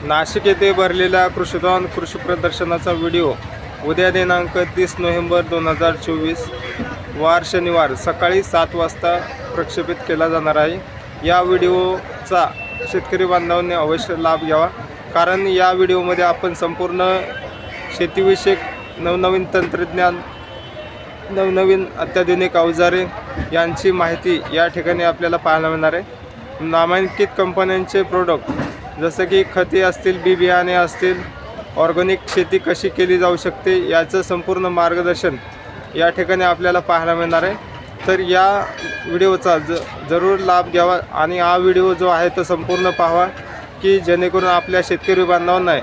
नाशिक येथे भरलेल्या कृषीधन कृषी प्रदर्शनाचा व्हिडिओ उद्या दिनांक 30 नोव्हेंबर 2024 वार शनिवार सकाळी 7 वाजता प्रक्षेपित केला जाणार आहे। या व्हिडिओचा शेतकरी बांधवांनी अवश्य लाभ घ्यावा, कारण या व्हिडिओमध्ये आपण संपूर्ण शेतीविषयक नवनवीन तंत्रज्ञान, नवनवीन अत्याधुनिक अवजारे यांची माहिती या ठिकाणी आपल्याला पाहायला मिळणार आहे। नामांकित कंपन्यांचे प्रोडक्ट जसं की खते असतील, बी बियाणे असतील, ऑर्गॅनिक शेती कशी केली जाऊ शकते याचं संपूर्ण मार्गदर्शन या ठिकाणी आपल्याला पाहायला मिळणार आहे। तर या व्हिडिओचा जरूर लाभ घ्यावा आणि हा व्हिडिओ जो आहे तो संपूर्ण पाहावा, की जेणेकरून आपल्या शेतकरी बांधवांना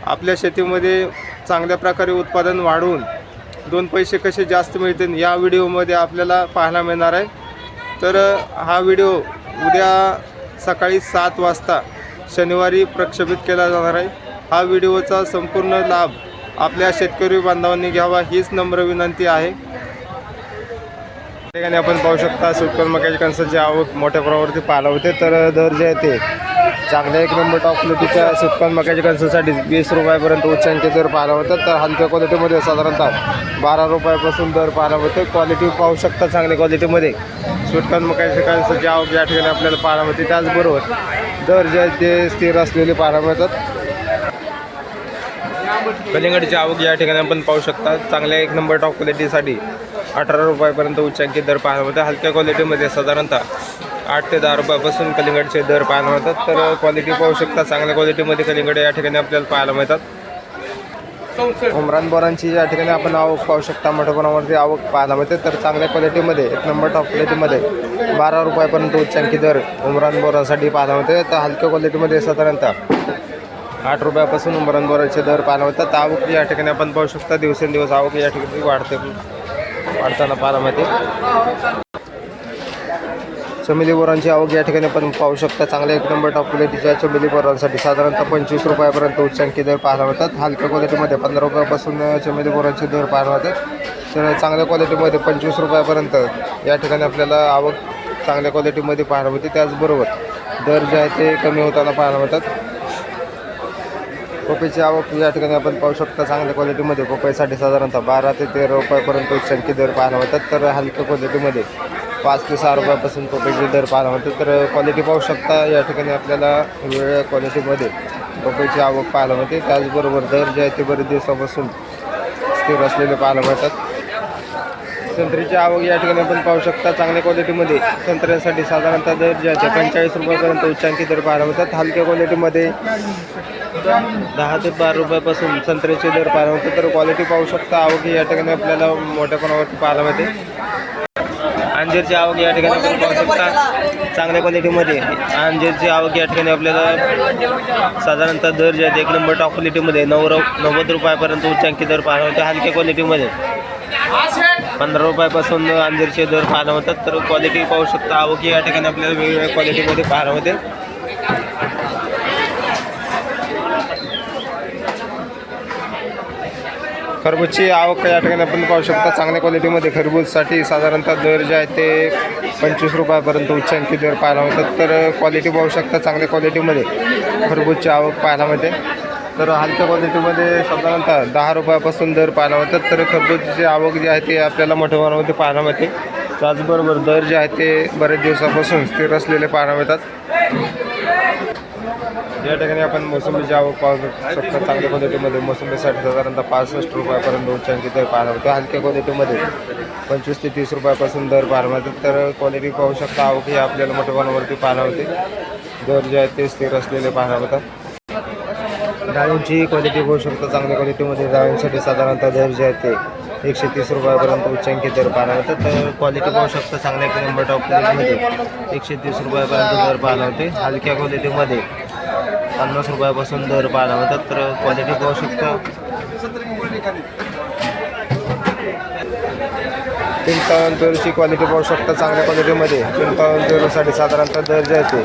आपल्या शेतीमध्ये चांगल्या प्रकारे उत्पादन वाढवून 2 पैसे कसे जास्त मिळतील या व्हिडिओमध्ये आपल्याला पाहायला मिळणार आहे। तर हा व्हिडिओ उद्या सकाळी 7 वाजता शनिवारी प्रक्षेपित केला जाणार आहे। हा व्हिडिओचा संपूर्ण लाभ आपल्या शेतकरी बांधवांनी घ्यावा हीच नम्र विनंती आहे। ठिकाणी आपण पाहू शकता स्वीट मक्याची कणसाची आवक मोठ्या प्रमाणावरती पाहायला होते। तर दर जे आहे ते चांगल्या 1 नंबर टॉप क्वालिटीच्या स्वीट मक्याच्या कणसासाठी 20 रुपयापर्यंत उच्चांकी दर पाहायला होतात। तर हलक्या क्वालिटीमध्ये साधारणतः 12 रुपयापासून दर पाहायला होते। क्वालिटी पाहू शकता चांगल्या क्वालिटीमध्ये स्वीट मक्याच्या कणसाची आवक या ठिकाणी आपल्याला पाहायला मिळते। त्याचबरोबर दर जे आहे ते स्थिर असलेले पाहायला मिळतात। कलिंगडची आवक या ठिकाणी आपण पाहू शकता चांगल्या 1 नंबर टॉप क्वालिटीसाठी 18 रुपयापर्यंत उच्चांकी दर पाहायला मिळतात। हलक्या क्वालिटीमध्ये साधारणतः 8 ते 10 रुपयापासून कलिंगडचे दर पाहायला मिळतात। तर क्वालिटी पाहू शकता चांगल्या क्वालिटीमध्ये कलिंगड या ठिकाणी आपल्याला पाहायला मिळतात। उमरान बोरांची या ठिकाणी आपण आवक पाहू शकता मोठ्या प्रमाणावरती आवक पाहायला मिळते। तर चांगल्या क्वालिटीमध्ये 1 नंबर टॉप क्वालिटीमध्ये 12 रुपयापर्यंत उच्चांकी दर उमरान बोरासाठी पाहायला मिळते। तर हलक्या क्वालिटीमध्ये साधारणतः 8 रुपयापासून उमरान बोराचे दर पाहायला मिळतात। आवक या ठिकाणी आपण पाहू शकता दिवसेंदिवस आवक या ठिकाणी वाढताना पाहायला मिळते। चमेली बोरांची आवक या ठिकाणी आपण पाहू शकता चांगल्या 1 नंबर टॉप क्वालिटीच्या चमेली बोरांसाठी साधारणतः 25 रुपयापर्यंत उच्चांकी दर पाहायला मिळतात। हलक्या क्वालिटीमध्ये 15 रुपयापासून चमेली बोरांचे दर पाहायला मिळतात। तर चांगल्या क्वालिटीमध्ये 25 रुपयापर्यंत या ठिकाणी आपल्याला आवक चांगल्या क्वालिटीमध्ये पाहायला मिळते। त्याचबरोबर दर जे आहे ते कमी होताना पाहायला मिळतात। पपईची आवक या ठिकाणी आपण पाहू शकता चांगल्या क्वालिटीमध्ये पपईसाठी साधारणतः 12 ते 13 रुपयापर्यंत उच्चांकी दर पाहायला मिळतात। तर हलक्या क्वालिटीमध्ये 5 ते 6 रुपयापासून पपईचे दर पाहायला मिळतात। तर क्वालिटी पाहू शकता या ठिकाणी आपल्याला वेगवेगळ्या क्वालिटीमध्ये पपईची आवक पाहायला मिळते। त्याचबरोबर दर जे आहे ते बरेच दिवसापासून स्थिर असलेले पाहायला मिळतात। संत्र्याची आवक या ठिकाणी आपण पाहू शकता चांगल्या क्वालिटीमध्ये संत्र्यासाठी साधारणतः दर जे आहे ते 45 रुपयापर्यंत उच्चांकी दर पाहायला मिळतात। हलक्या क्वालिटीमध्ये 10 ते 12 रुपयापासून संत्र्याचे दर पाहायला मिळतात। तर क्वालिटी पाहू शकता आवक या ठिकाणी आपल्याला मोठ्या प्रमाणावरती पाहायला मिळते। अंजीरची आवक या ठिकाणी आपण पाहू शकता चांगल्या क्वालिटीमध्ये अंजीरची आवक या ठिकाणी आपल्याला साधारणतः दर जे आहे 1 नंबर टॉप क्वालिटीमध्ये 90 रुपयापर्यंत उच्चांकी दर पाहायला मिळते। हलक्या क्वालिटीमध्ये 15 रुपयापासून अंजीरचे दर पाहायला मिळतात। तर क्वालिटी पाहू शकता आवक या ठिकाणी आपल्याला वेगवेगळ्या क्वालिटीमध्ये पाहायला मिळते। खरबूजची आवक या ठिकाणी आपण पाहू शकता चांगल्या क्वालिटीमध्ये खरबूजसाठी साधारणतः दर जे आहे ते 25 रुपयापर्यंत उच्चांकी दर पाहायला मिळतात। तर क्वालिटी पाहू शकता चांगल्या क्वालिटीमध्ये खरबूजची आवक पाहायला मिळते। तर हलक्या क्वालिटीमध्ये साधारणतः 10 रुपयापासून दर पाहायला मिळतात। तर खरबूजची आवक जी आहे ते आपल्याला मोठ्या प्रमाणामध्ये पाहायला मिळते। त्याचबरोबर दर जे आहे ते बरेच दिवसापासून स्थिर असलेले पाहायला मिळतात। या ठिकाणी आपण मोसंबीची आवक पाहू शकता चांगल्या क्वालिटीमध्ये मोसंबीसाठी साधारणतः 65 रुपयापर्यंत उच्चांकी दर पाहायला मिळतो। हलक्या क्वालिटीमध्ये 25 ते 30 रुपयापासून दर पाहायला मिळतात। तर क्वालिटी पाहू शकता आवक ही आपल्याला मोठ्या प्रमाणावरती पाहायला मिळते। दर जे आहेत ते स्थिर असलेले पाहायला मिळतात। डाळींची क्वालिटी पाहू शकता चांगल्या क्वालिटीमध्ये डाळींसाठी साधारणतः दर जे आहेत ते 130 रुपयापर्यंत उच्चांकी दर पाहायला मिळतात। तर क्वालिटी पाहू शकता चांगल्या 1 नंबर टॉप क्वालिटीमध्ये 130 रुपयापर्यंत दर पाहायला मिळते। हलक्या क्वालिटीमध्ये 50 रुपयापासून दर पाहायला मिळतात। तर क्वालिटी पाहू शकता पिंक पेरूची क्वालिटी पाहू शकता चांगल्या क्वालिटीमध्ये पिंक पेरूसाठी साधारणतः दर जे आहे ते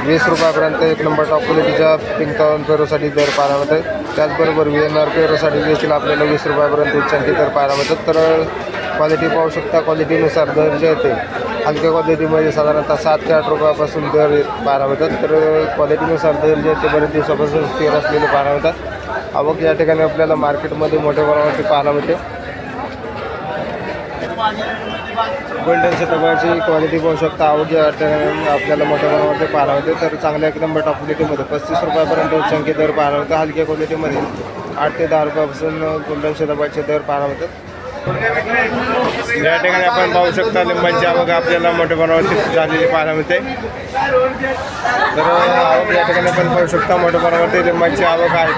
20 रुपयापर्यंत 1 नंबर टॉप क्वालिटीच्या पिंक पेरूसाठी दर पाहायला मिळतात। त्याचबरोबर VNR पेरूसाठी देखील आपल्याला 20 रुपयापर्यंत उच्चांकी दर पाहायला मिळतात। तर क्वालिटी पाहू शकता क्वालिटीनुसार दर जे आहे ते हलक्या क्वालिटीमध्ये साधारणतः 7 ते 8 रुपयापासून दर पाहायला मिळतात. तर क्वालिटीनुसार दर जे ते बरेच दिवसापासून स्थिर असलेले पाहायला मिळतात. आवक या ठिकाणी आपल्याला मार्केटमध्ये मोठ्या प्रमाणावरती पाहायला मिळते. गोल्डन शतकाची क्वालिटी पाहू शकता. आवक या ठिकाणी आपल्याला मोठ्या प्रमाणावरती पाहायला मिळते. तर चांगल्या एकदम टॉप क्वालिटीमध्ये 35 रुपयापर्यंत उच्चांकी दर पाहायला मिळतात. हलक्या क्वालिटीमध्ये 8 ते 10 रुपयापासून गोल्डन शतकाचे दर पाहायला मिळतात. या ठिकाणी आपण पाहू शकता लिंबांची आवक आपल्याला मोठ्या प्रमाणावरती झालेली पाहायला मिळते. तर आवक या ठिकाणी आपण पाहू शकता मोठ्या प्रमाणावरती लिंबांची आवक आहे.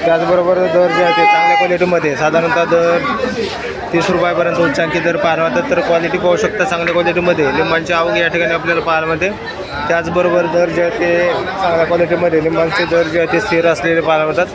त्याचबरोबर दर जे आहे ते चांगल्या क्वालिटीमध्ये साधारणतः दर 30 रुपयापर्यंत उच्चांकी दर पाहायला मिळतात. तर क्वालिटी पाहू शकता चांगल्या क्वालिटीमध्ये लिंबांची आवक या ठिकाणी आपल्याला पाहायला मिळते. त्याचबरोबर दर जे आहे ते चांगल्या क्वालिटीमध्ये लिंबांचे दर जे आहे ते स्थिर असलेले पाहायला मिळतात.